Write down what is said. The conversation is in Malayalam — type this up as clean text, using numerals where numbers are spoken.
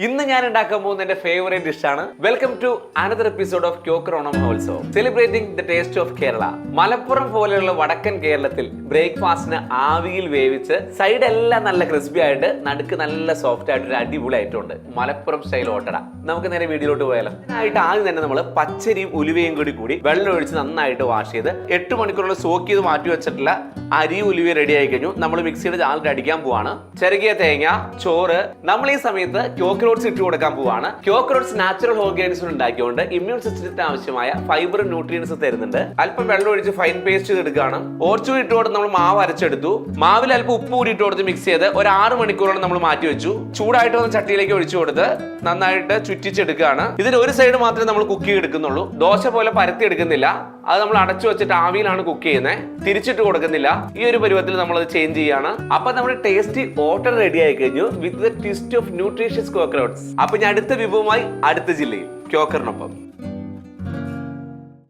ഇന്ന് ഞാൻ ഉണ്ടാക്കാൻ പോകുന്ന എന്റെ ഫേവറേറ്റ് ഡിഷാണ്. Welcome to another episode of ക്യോക്കർ Onam also celebrating the taste of Kerala. Malappuram പോലെയുള്ള വടക്കൻ കേരളത്തിൽ ബ്രേക്ക്ഫാസ്റ്റിന് ആവിയിൽ വേവിച്ച് സൈഡ് എല്ലാം നല്ല ക്രിസ്പി ആയിട്ട് നടുക്ക് നല്ല സോഫ്റ്റ് ആയിട്ട് ഒരു അടിപൊളി ഐറ്റം ഉണ്ട്. മലപ്പുറം സ്റ്റൈൽ ഓട്ടട. നമുക്ക് നേരെ വീഡിയോയിലോട്ട് പോയാലോ. അതിനായിട്ട് ആദ്യം തന്നെ നമ്മൾ പച്ചരിയും ഉലുവയും കൂടി വെള്ളം ഒഴിച്ച് നന്നായിട്ട് വാഷ് ചെയ്ത് 8 മണിക്കൂറുള്ള സോക്ക് ചെയ്ത് മാറ്റി വെച്ചിട്ടുള്ള അരി ഉലുവ റെഡി ആയി കഴിഞ്ഞു. നമ്മൾ മിക്സിയുടെ ജാറിൽ അടിക്കാൻ പോവാണ്. ചെറുകിയ തേങ്ങ, ചോറ്. നമ്മൾ ഈ സമയത്ത് ക്യോക്കറോട്സ് ഇട്ട് കൊടുക്കാൻ പോവാണ്. ക്യോക്കറോട്സ് നാച്ചുറൽ ഓർഗാനിസം ഉണ്ടാക്കിക്കൊണ്ട് ഇമ്മ്യൂൺ സിസ്റ്റത്തിന് ആവശ്യമായ ഫൈബറും ന്യൂട്രിയൻസ് തരുന്നുണ്ട്. അല്പം വെള്ളം ഒഴിച്ച് ഫൈൻ പേസ്റ്റ് ചെയ്തെടുക്കുകയാണ്. ഓർച്ചു ഇട്ട് കൊടുത്ത് നമ്മൾ മാവ് അരച്ചെടുത്തു. മാവിൽ അല്പം ഉപ്പ് കൂടി ഇട്ട് കൊടുത്ത് മിക്സ് ചെയ്ത് ഒരു 6 മണിക്കൂറോളം നമ്മൾ മാറ്റി വെച്ചു. ചൂടായിട്ട് വന്ന ചട്ടിയിലേക്ക് ഒഴിച്ചു കൊടുത്ത് നന്നായിട്ട് ചുറ്റിച്ചെടുക്കുകയാണ്. ഇതിന് ഒരു സൈഡ് മാത്രമേ നമ്മൾ കുക്ക് ചെയ്തെടുക്കുന്നുള്ളൂ. ദോശ പോലെ പരത്തി എടുക്കുന്നില്ല. അത് നമ്മൾ അടച്ചു വെച്ചിട്ട് ആവിയിലാണ് കുക്ക് ചെയ്യുന്നത്. തിരിച്ചിട്ട് കൊടുക്കുന്നില്ല. ഈ ഒരു പരുവത്തിൽ നമ്മൾ അത് ചേഞ്ച് ചെയ്യാണ്. അപ്പൊ നമ്മുടെ ടേസ്റ്റി ഓട്ടർ റെഡി ആയി കഴിഞ്ഞു with the twist of nutritious ക്യോക്കറോട്സ്. അപ്പൊ ഞാൻ അടുത്ത വിഭവമായി അടുത്ത ജില്ലയിൽ ക്യോക്കറിനൊപ്പം.